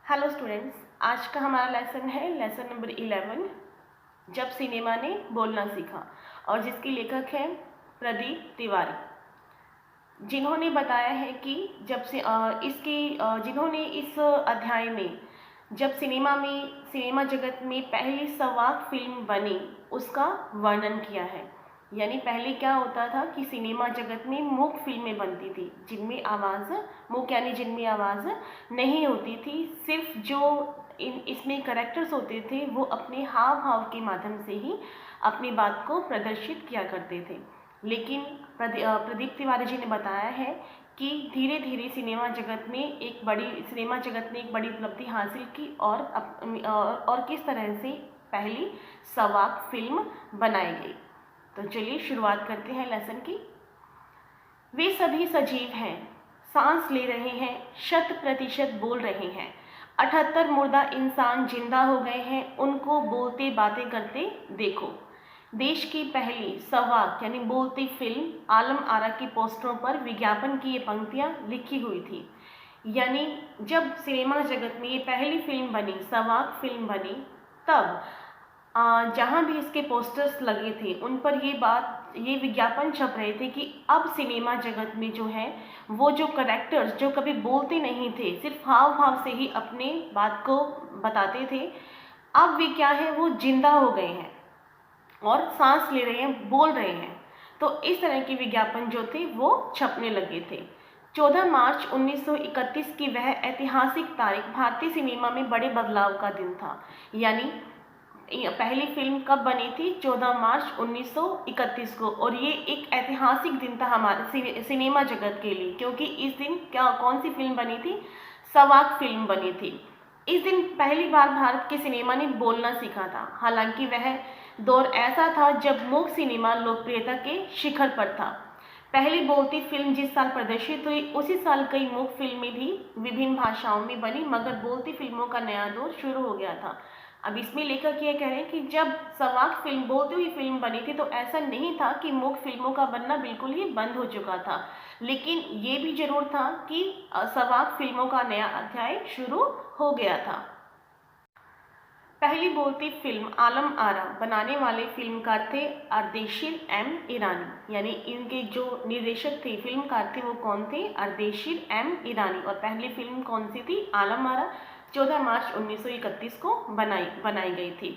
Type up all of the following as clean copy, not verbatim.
Hello students, आज का हमारा लेसन है लेसन नंबर 11, जब सिनेमा ने बोलना सीखा, और जिसकी लेखक हैं प्रदीप तिवारी, जिन्होंने बताया है कि जब से जिन्होंने इस अध्याय में जब सिनेमा जगत में पहली संवाद फिल्म बनी उसका वर्णन किया है। यानी पहले क्या होता था कि सिनेमा जगत में मूक फिल्में बनती थी जिनमें आवाज़ मूक यानी जिनमें आवाज़ नहीं होती थी, सिर्फ जो इसमें करेक्टर्स होते थे वो अपने हाव भाव के माध्यम से ही अपनी बात को प्रदर्शित किया करते थे। लेकिन प्रदीप तिवारी जी ने बताया है कि धीरे धीरे सिनेमा जगत ने एक बड़ी उपलब्धि हासिल की और किस तरह से पहली संवाद फिल्म बनाई गई। तो चलिए शुरुआत करते हैं लेसन की। वे सभी सजीव हैं, सांस ले रहे हैं, 100% बोल रहे हैं। 78 मुर्दा इंसान जिंदा हो गए हैं, उनको बोलते बातें करते देखो। देश की पहली संवाद यानी बोलती फिल्म आलम आरा की पोस्टरों पर विज्ञापन की ये पंक्तियां लिखी हुई थी। यानी जब सिनेमा जगत में ये पहली फिल्म बनी, संवाद फिल्म बनी, तब जहाँ भी इसके पोस्टर्स लगे थे उन पर ये विज्ञापन छप रहे थे कि अब सिनेमा जगत में जो है वो जो करेक्टर्स जो कभी बोलते नहीं थे, सिर्फ हाव भाव से ही अपने बात को बताते थे, अब वे क्या है, वो जिंदा हो गए हैं और सांस ले रहे हैं, बोल रहे हैं। तो इस तरह के विज्ञापन जो थे वो छपने लगे थे। 14 मार्च 1931 की वह ऐतिहासिक तारीख भारतीय सिनेमा में बड़े बदलाव का दिन था। यानी पहली फिल्म कब बनी थी? 14 मार्च 1931 को, और ये एक ऐतिहासिक दिन था हमारे सिनेमा जगत के लिए, क्योंकि इस दिन कौन सी फिल्म बनी थी? संवाद फिल्म बनी थी। इस दिन पहली बार भारत के सिनेमा ने बोलना सीखा था। हालांकि वह दौर ऐसा था जब मूक सिनेमा लोकप्रियता के शिखर पर था। पहली बोलती फिल्म जिस साल प्रदर्शित हुई उसी साल कई मूक फिल्में भी विभिन्न भाषाओं में बनी, मगर बोलती फिल्मों का नया दौर शुरू हो गया था। अब इसमें लेखक ये कह रहे हैं कि जब संवाद फिल्म बोलती हुई फिल्म बनी थी तो ऐसा नहीं था कि मूक फिल्मों का बनना बिल्कुल ही बंद हो चुका था, लेकिन ये भी जरूर था कि संवाद फिल्मों का नया अध्याय शुरू हो गया था। पहली बोलती फिल्म आलम आरा बनाने वाले फिल्मकार थे अर्देशीर एम ईरानी। यानी इनके जो निर्देशक थे, फिल्मकार थे, वो कौन थे? अर्देशीर एम ईरानी। और पहली फिल्म कौन सी थी? आलम आरा। 14 मार्च 1931 को बनाई गई थी।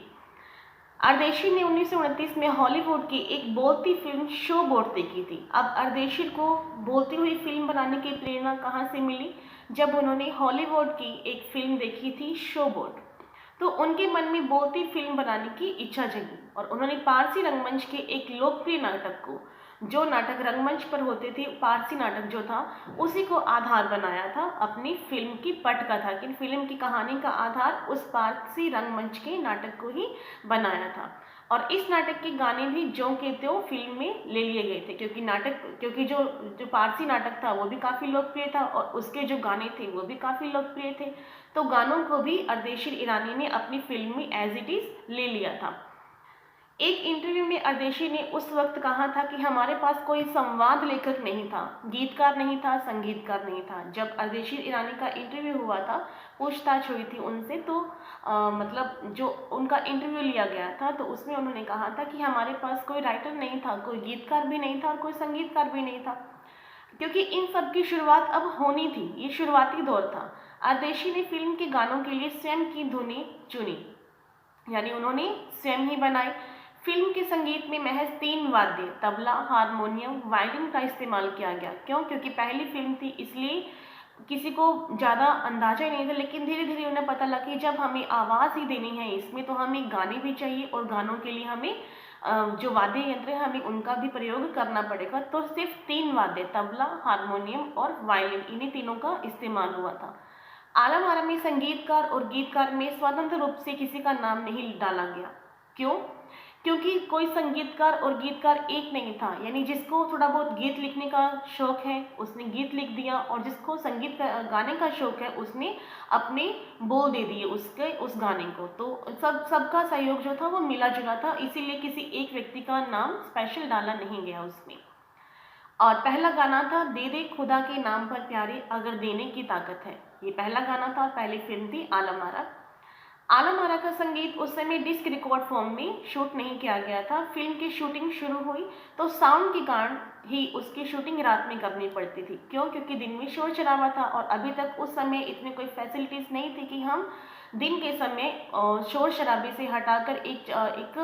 अर्देशीर ने 1929 में हॉलीवुड की एक बोलती फिल्म शो बोट देखी थी। अब अर्देशीर को बोलती हुई फिल्म बनाने की प्रेरणा कहाँ से मिली? जब उन्होंने हॉलीवुड की एक फिल्म देखी थी शो बोट, तो उनके मन में बोलती फिल्म बनाने की इच्छा जगी और उन्होंने पारसी रंगमंच के एक लोकप्रिय नाटक को, जो नाटक रंगमंच पर होते थे, पारसी नाटक जो था, उसी को आधार बनाया था अपनी फिल्म की पटकथा की। फिल्म की कहानी का आधार उस पारसी रंगमंच के नाटक को ही बनाया था। और इस नाटक के गाने भी ज्यों के त्यों फिल्म में ले लिए गए थे, क्योंकि जो पारसी नाटक था वो भी काफ़ी लोकप्रिय था और उसके जो गाने थे वो भी काफ़ी लोकप्रिय थे। तो गानों को भी अर्देशीर ईरानी ने अपनी फिल्म में एज इट इज़ ले लिया था। एक इंटरव्यू में अर्देशीर ने उस वक्त कहा था कि हमारे पास कोई संवाद लेखक नहीं था, गीतकार नहीं था, संगीतकार नहीं था। जब अर्देशीर ईरानी का इंटरव्यू हुआ था, पूछताछ हुई थी उनसे, तो मतलब जो उनका इंटरव्यू लिया गया था तो उसमें उन्होंने कहा था कि हमारे पास कोई राइटर नहीं था, कोई गीतकार भी नहीं था और कोई संगीतकार भी नहीं था, क्योंकि इन सब की शुरुआत अब होनी थी। ये शुरुआती दौर था। अर्देशीर ने फिल्म के गानों के लिए स्वयं की धुनें चुनी, यानी उन्होंने स्वयं ही बनाई। फिल्म के संगीत में महज 3 वाद्य, तबला, हारमोनियम, वायलिन का इस्तेमाल किया गया। क्यों? क्योंकि पहली फिल्म थी, इसलिए किसी को ज़्यादा अंदाजा ही नहीं था, लेकिन धीरे धीरे उन्हें पता लगा कि जब हमें आवाज़ ही देनी है इसमें, तो हमें गाने भी चाहिए और गानों के लिए हमें जो वाद्य यंत्र है हमें उनका भी प्रयोग करना पड़ेगा। तो सिर्फ 3 वाद्य, तबला, हारमोनियम और वायलिन, इन्हीं तीनों का इस्तेमाल हुआ था। आलम आरा में संगीतकार और गीतकार में स्वतंत्र रूप से किसी का नाम नहीं डाला गया। क्यों? क्योंकि कोई संगीतकार और गीतकार एक नहीं था। यानी जिसको थोड़ा बहुत गीत लिखने का शौक है उसने गीत लिख दिया, और जिसको संगीत गाने का शौक है उसने अपने बोल दे दिए उस गाने को। तो सबका सहयोग जो था वो मिला जुला था, इसीलिए किसी एक व्यक्ति का नाम स्पेशल डाला नहीं गया उसमें। और पहला गाना था दे दे खुदा के नाम पर प्यारे, अगर देने की ताकत है। ये पहला गाना था और पहली फिल्म थी आलम आरा। आलम आरा का संगीत उस समय डिस्क रिकॉर्ड फॉर्म में शूट नहीं किया गया था। फिल्म की शूटिंग शुरू हुई तो साउंड के कारण ही उसकी शूटिंग रात में करनी पड़ती थी। क्यों? क्योंकि दिन में शोर शराबा था और अभी तक उस समय इतनी कोई फैसिलिटीज़ नहीं थी कि हम दिन के समय शोर शराबे से हटाकर एक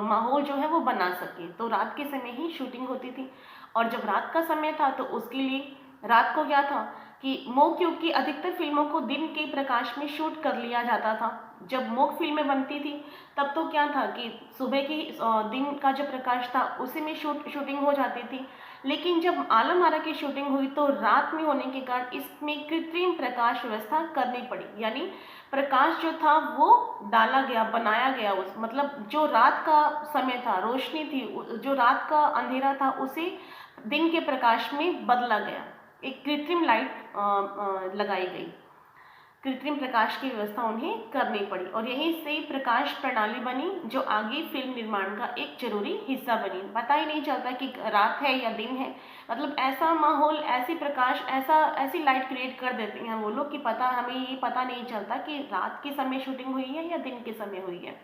माहौल जो है वो बना सके। तो रात के समय ही शूटिंग होती थी और जब रात का समय था तो उसके लिए रात को क्या था कि मूक युग की अधिकतर फिल्मों को दिन के प्रकाश में शूट कर लिया जाता था। जब मूक फिल्में बनती थी तब तो क्या था कि सुबह की दिन का जो प्रकाश था उसी में शूटिंग हो जाती थी। लेकिन जब आलम आरा की शूटिंग हुई तो रात में होने के कारण इसमें कृत्रिम प्रकाश व्यवस्था करनी पड़ी। यानी प्रकाश जो था वो डाला गया, बनाया गया। उस मतलब जो रात का समय था, रोशनी थी, जो रात का अंधेरा था, उसे दिन के प्रकाश में बदला गया। एक कृत्रिम लाइट लगाई गई, कृत्रिम प्रकाश की व्यवस्था उन्हें करनी पड़ी और यहीं से प्रकाश प्रणाली बनी जो आगे फिल्म निर्माण का एक जरूरी हिस्सा बनी। पता ही नहीं चलता कि रात है या दिन है। मतलब ऐसा माहौल, ऐसी प्रकाश, ऐसी लाइट क्रिएट कर देते हैं वो लोग कि हमें ये पता नहीं चलता कि रात के समय शूटिंग हुई है या दिन के समय हुई है।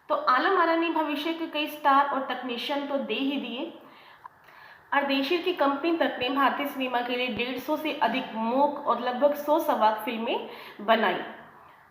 तो आलम आरा ने भविष्य के कई स्टार और टेक्नीशियन तो दे ही दिए। अर्देशीर की कंपनी तक ने भारतीय सिनेमा के लिए 150 से अधिक मूक और लगभग 100 सवाक फिल्में बनाई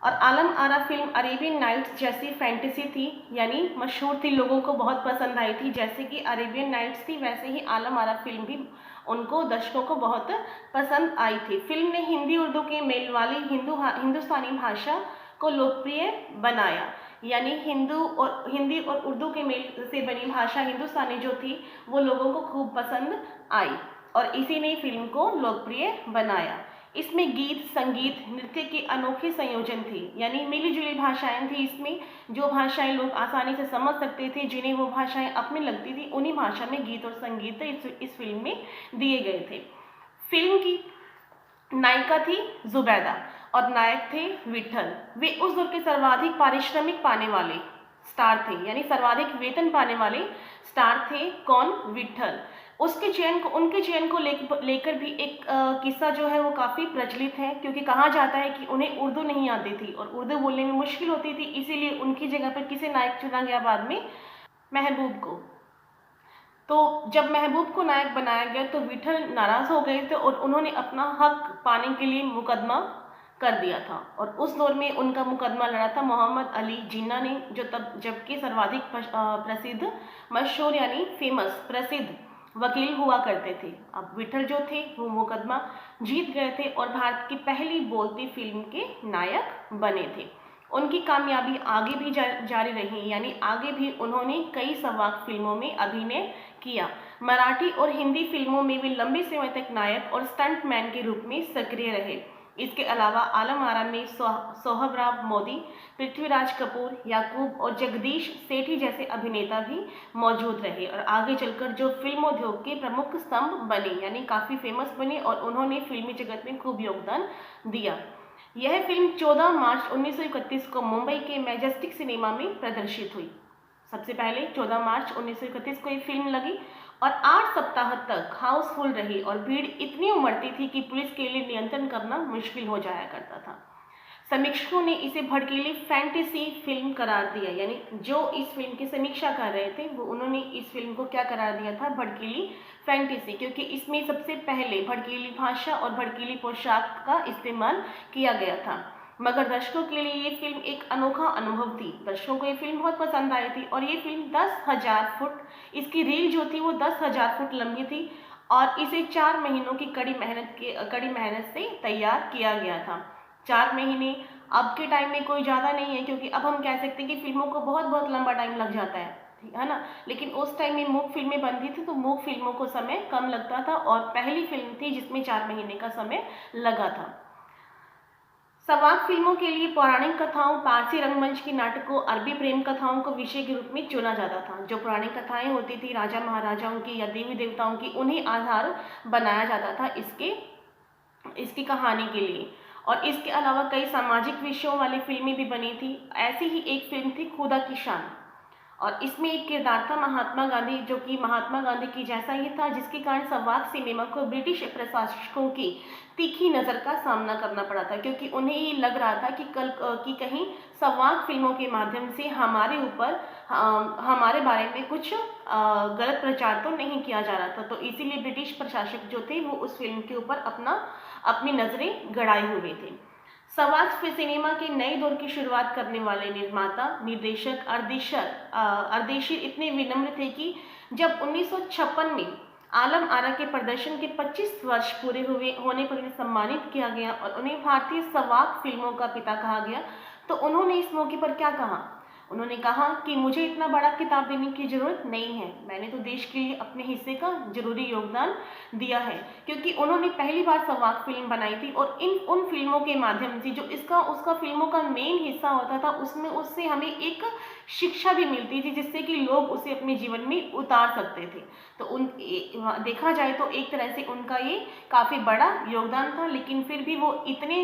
और Alam Ara film Arabian nights जैसी फैंटेसी थी, यानी मशहूर थी, लोगों को बहुत पसंद आई थी। जैसे कि अरेबियन नाइट्स थी वैसे ही आलम आरा फिल्म भी उनको दर्शकों को बहुत पसंद आई थी। फिल्म ने हिंदी उर्दू के मेल वाली हिंदुस्तानी भाषा को लोकप्रिय बनाया। यानी हिंदी और उर्दू के मेल से बनी भाषा हिंदुस्तानी जो थी वो लोगों को खूब पसंद आई और इसी ने फिल्म को लोकप्रिय बनाया। इसमें गीत, संगीत, नृत्य के अनोखे संयोजन थे। यानी मिली जुली भाषाएं थी इसमें। जो भाषाएं लोग आसानी से समझ सकते थे, जिन्हें वो भाषाएं अपनी लगती थी, उन्हीं भाषा में गीत और संगीत इस फिल्म में दिए गए थे। फिल्म की नायिका थी जुबैदा और नायक थे विठल। वे उस दौर के सर्वाधिक पारिश्रमिक पाने वाले स्टार थे, यानी सर्वाधिक वेतन पाने वाले स्टार थे। कौन? विठल। उनके चयन को लेकर भी एक किस्सा जो है वो काफ़ी प्रचलित है, क्योंकि कहा जाता है कि उन्हें उर्दू नहीं आती थी और उर्दू बोलने में मुश्किल होती थी, इसीलिए उनकी जगह पर किसे नायक चुना गया बाद में? महबूब को। तो जब महबूब को नायक बनाया गया तो विठल नाराज हो गए थे और उन्होंने अपना हक पाने के लिए मुकदमा कर दिया था और उस दौर में उनका मुकदमा लड़ा था मोहम्मद अली जिन्ना ने, जो तब जबकि सर्वाधिक प्रसिद्ध, मशहूर यानी फेमस, प्रसिद्ध वकील हुआ करते थे। अब विठल जो थे वो मुकदमा जीत गए थे और भारत की पहली बोलती फिल्म के नायक बने थे। उनकी कामयाबी आगे भी जारी रही, यानी आगे भी उन्होंने कई सवाक फिल्मों में अभिनय किया। मराठी और हिंदी फिल्मों में भी लंबे समय तक नायक और स्टंटमैन के रूप में सक्रिय रहे। इसके अलावा आलम आरा में सोहबराव मोदी, पृथ्वीराज कपूर, याकूब और जगदीश सेठी जैसे अभिनेता भी मौजूद रहे और आगे चलकर जो फिल्मोद्योग के प्रमुख स्तंभ बने, यानी काफ़ी फेमस बने और उन्होंने फिल्मी जगत में खूब योगदान दिया। यह फिल्म 14 मार्च 1931 को मुंबई के मैजेस्टिक सिनेमा में प्रदर्शित हुई। सबसे पहले 14 मार्च 1931 को ये फिल्म लगी और 8 सप्ताह तक हाउसफुल रही और भीड़ इतनी उमड़ती थी कि पुलिस के लिए नियंत्रण करना मुश्किल हो जाया करता था। समीक्षकों ने इसे भड़कीली फैंटेसी फिल्म करार दिया, यानी जो इस फिल्म की समीक्षा कर रहे थे वो उन्होंने इस फिल्म को क्या करार दिया था? भड़कीली फैंटेसी, क्योंकि इसमें सबसे पहले भड़कीली भाषा और भड़कीली पोशाक का इस्तेमाल किया गया था। मगर दर्शकों के लिए ये फिल्म एक अनोखा अनुभव थी। दर्शकों को ये फिल्म बहुत पसंद आई थी और ये फिल्म 10,000 फुट, इसकी रील जो थी वो 10,000 फुट लंबी थी और इसे 4 महीनों की कड़ी मेहनत से तैयार किया गया था। 4 महीने अब के टाइम में कोई ज़्यादा नहीं है, क्योंकि अब हम कह सकते हैं कि फिल्मों को बहुत लंबा टाइम लग जाता है ना। लेकिन उस टाइम में मूक फिल्में बनती थी तो मूक फिल्मों को समय कम लगता था और पहली फिल्म थी जिसमें 4 महीने का समय लगा था। सवाक फिल्मों के लिए पौराणिक कथाओं, पारसी रंगमंच के नाटकों, अरबी प्रेम कथाओं को विषय के रूप में चुना जाता था। जो पौराणिक कथाएं होती थी राजा महाराजाओं की या देवी देवताओं की, उन्हें आधार बनाया जाता था इसकी कहानी के लिए। और इसके अलावा कई सामाजिक विषयों वाली फिल्में भी बनी थी। ऐसी ही एक फिल्म थी खुदा की शान और इसमें एक किरदार था महात्मा गांधी, जो कि महात्मा गांधी की जैसा ही था, जिसके कारण संवाद सिनेमा को ब्रिटिश प्रशासकों की तीखी नज़र का सामना करना पड़ा था, क्योंकि उन्हें ये लग रहा था कि कहीं संवाद फिल्मों के माध्यम से हमारे ऊपर हमारे बारे में कुछ गलत प्रचार तो नहीं किया जा रहा था। तो इसीलिए ब्रिटिश प्रशासक जो थे वो उस फिल्म के ऊपर अपनी नज़रें गड़ाए हुए थे। संवाद सिनेमा के नए दौर की शुरुआत करने वाले निर्माता निर्देशक अर्देशीर इतने विनम्र थे कि जब 1956 में आलम आरा के प्रदर्शन के 25 वर्ष पूरे होने पर उन्हें सम्मानित किया गया और उन्हें भारतीय संवाद फिल्मों का पिता कहा गया, तो उन्होंने इस मौके पर क्या कहा? उन्होंने कहा कि मुझे इतना बड़ा किताब देने की ज़रूरत नहीं है, मैंने तो देश के लिए अपने हिस्से का जरूरी योगदान दिया है। क्योंकि उन्होंने पहली बार संवाद फिल्म बनाई थी और उन फिल्मों के माध्यम से जो उसका फिल्मों का मेन हिस्सा होता था, उससे हमें एक शिक्षा भी मिलती थी, जिससे कि लोग उसे अपने जीवन में उतार सकते थे। तो देखा जाए तो एक तरह से उनका ये काफ़ी बड़ा योगदान था, लेकिन फिर भी वो इतने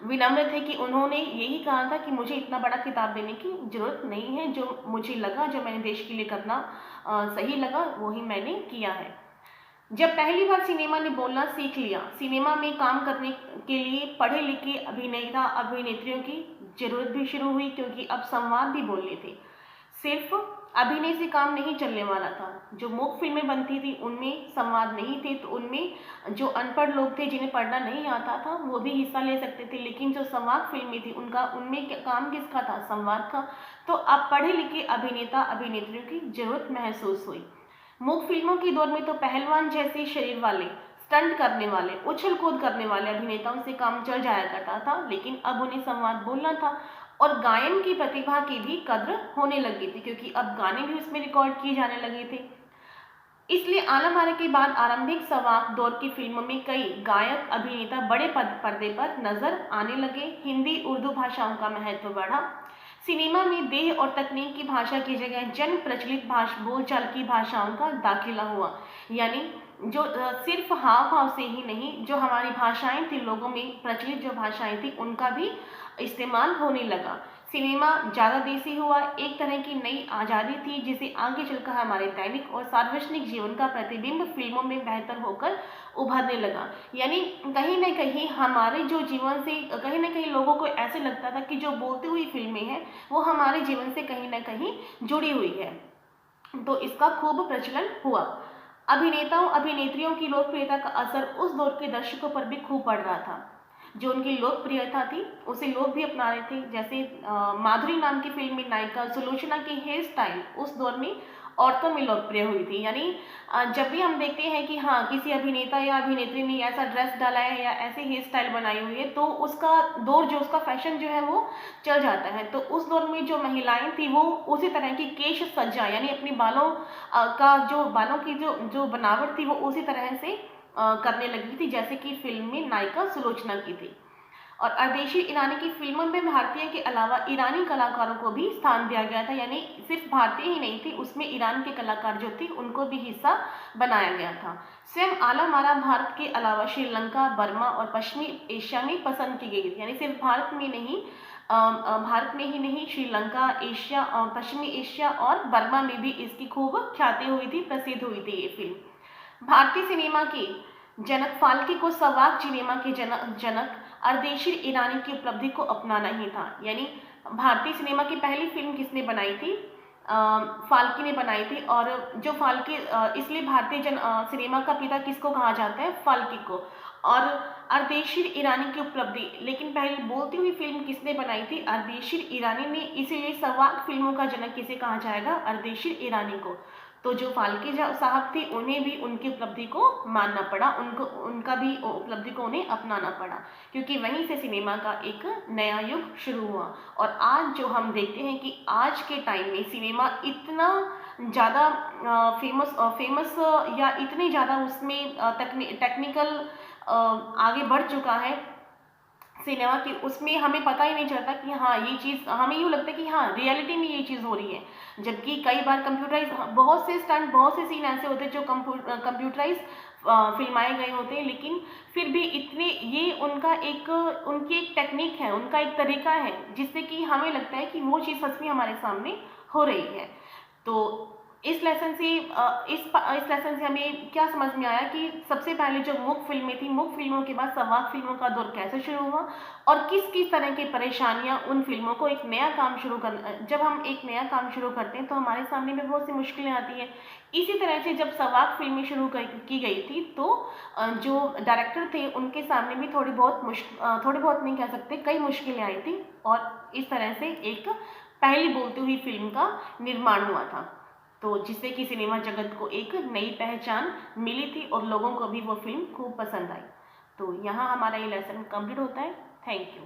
विनम्र थे कि उन्होंने यही कहा था कि मुझे इतना बड़ा किताब देने की ज़रूरत नहीं है, जो मुझे लगा, जो मैंने देश के लिए करना सही लगा, वही मैंने किया है। जब पहली बार सिनेमा ने बोलना सीख लिया, सिनेमा में काम करने के लिए पढ़े लिखे अभिनेता अभिनेत्रियों की ज़रूरत भी शुरू हुई, क्योंकि अब संवाद भी बोलने थे। सिर्फ अभिनय से काम नहीं चलने वाला था। जो मूक फिल्में बनती थी उनमें संवाद नहीं थे, तो उनमें जो अनपढ़ लोग थे, जिन्हें पढ़ना नहीं आता था, वो भी हिस्सा ले सकते थे। लेकिन जो संवाद फिल्में थी उनमें काम किसका था? संवाद का। तो अब पढ़े लिखे अभिनेता अभिनेत्रियों की जरूरत महसूस हुई। मूक फिल्मों के दौर में तो पहलवान जैसे शरीर वाले, स्टंट करने वाले, उछल कूद करने वाले अभिनेताओं से काम चल जाया करता था, लेकिन अब उन्हें संवाद बोलना था और गायन की प्रतिभा की भी कद्र होने लगी थी, क्योंकि अब गाने भी उसमें रिकॉर्ड किए जाने लगे थे। इसलिए आलम आरा के बाद आरंभिक संवाद दौर की फिल्मों में कई गायक अभिनेता बड़े पर्दे पर नजर आने लगे। हिंदी उर्दू भाषाओं का महत्व बढ़ा। सिनेमा में देह और तकनीक की भाषा की जगह जन प्रचलित बोलचाल की भाषाओं का दाखिला हुआ, यानी जो सिर्फ हाव भाव से ही नहीं, जो हमारी भाषाएं थी, लोगों में प्रचलित जो भाषाएं थी, उनका भी इस्तेमाल होने लगा। सिनेमा ज़्यादा देसी हुआ, एक तरह की नई आज़ादी थी, जिसे आगे चलकर हमारे दैनिक और सार्वजनिक जीवन का प्रतिबिंब फिल्मों में बेहतर होकर उभरने लगा। यानी कहीं ना कहीं हमारे जो जीवन से कहीं ना कहीं लोगों को ऐसे लगता था कि जो बोलती हुई फिल्में हैं वो हमारे जीवन से कहीं ना कहीं जुड़ी हुई है, तो इसका खूब प्रचलन हुआ। अभिनेताओं अभिनेत्रियों की लोकप्रियता का असर उस दौर के दर्शकों पर भी खूब पड़ रहा था। जो उनकी लोकप्रियता थी उसे लोग भी अपना रहे थे। जैसे माधुरी नाम की फिल्म में नायिका सुलोचना की हेयर स्टाइल उस दौर में औरतों में लोकप्रिय हुई थी। यानी जब भी हम देखते हैं कि हाँ किसी अभिनेता या अभिनेत्री ने ऐसा ड्रेस डाला है या ऐसी हेयर स्टाइल बनाई हुई है, तो उसका दौर जो उसका फैशन जो है वो चल जाता है। तो उस दौर में जो महिलाएं थी वो उसी तरह की केश सज्जा, यानी अपनी बालों की जो बनावट थी वो उसी तरह से करने लगी थी, जैसे कि फिल्म में नायिका सुलोचना की थी। और अर्देशीर ईरानी की फिल्मों में भारतीय के अलावा ईरानी कलाकारों को भी स्थान दिया गया था, यानी सिर्फ भारतीय ही नहीं थी, उसमें ईरान के कलाकार जो थे उनको भी हिस्सा बनाया गया था। स्वयं आलम आरा भारत के अलावा श्रीलंका, बर्मा और पश्चिमी एशिया में पसंद की गई थी। यानी सिर्फ भारत में ही नहीं, श्रीलंका, एशिया और पश्चिमी एशिया और बर्मा में भी इसकी खूब ख्याति हुई थी, प्रसिद्ध हुई थी ये फिल्म। भारतीय सिनेमा के जनक फाल्के को संवाद सिनेमा के जनक अर्देशीर ईरानी की उपलब्धि को अपनाना ही था। यानी भारतीय सिनेमा की पहली फिल्म किसने बनाई थी? फाल्के ने बनाई थी। और जो फाल्के इसलिए भारतीय सिनेमा का पिता किसको कहा जाता है? फाल्के को। और अर्देशीर ईरानी की उपलब्धि, लेकिन पहली बोलती हुई फिल्म किसने बनाई थी? अर्देशीर ईरानी ने। इसीलिए संवाद फिल्मों का जनक किसे कहा जाएगा? अर्देशीर ईरानी को। तो जो फाल्के साहब थे उन्हें भी उनकी उपलब्धि को मानना पड़ा, उनका भी उपलब्धि को उन्हें अपनाना पड़ा, क्योंकि वहीं से सिनेमा का एक नया युग शुरू हुआ। और आज जो हम देखते हैं कि आज के टाइम में सिनेमा इतना ज़्यादा फेमस या इतनी ज़्यादा उसमें टेक्निकल आगे बढ़ चुका है सिनेमा की उसमें हमें पता ही नहीं चलता कि हाँ ये चीज़, हमें यूँ लगता है कि हाँ रियलिटी में ये चीज़ हो रही है, जबकि कई बार कंप्यूटराइज बहुत से स्टंट, बहुत से सीन ऐसे होते हैं जो कंप्यूटराइज फिल्माए गए होते हैं, लेकिन फिर भी इतने, ये उनका एक, उनकी एक टेक्निक है, उनका एक तरीका है जिससे कि हमें लगता है कि वो चीज़ सच में हमारे सामने हो रही है। तो इस लेसन से इस लेसन से हमें क्या समझ में आया कि सबसे पहले जो मूक फिल्में थी, मूक फिल्मों के बाद संवाद फिल्मों का दौर कैसे शुरू हुआ और किस किस तरह की परेशानियां उन फिल्मों को, एक नया काम शुरू कर, जब हम एक नया काम शुरू करते हैं तो हमारे सामने भी बहुत सी मुश्किलें आती हैं। इसी तरह से जब संवाद फिल्में शुरू की गई थी तो जो डायरेक्टर थे उनके सामने भी थोड़ी बहुत नहीं कह सकते, कई मुश्किलें आई थी और इस तरह से एक पहली बोलती हुई फिल्म का निर्माण हुआ था, तो जिससे कि सिनेमा जगत को एक नई पहचान मिली थी और लोगों को भी वो फिल्म खूब पसंद आई। तो यहाँ हमारा ये लेसन कंप्लीट होता है। Thank you.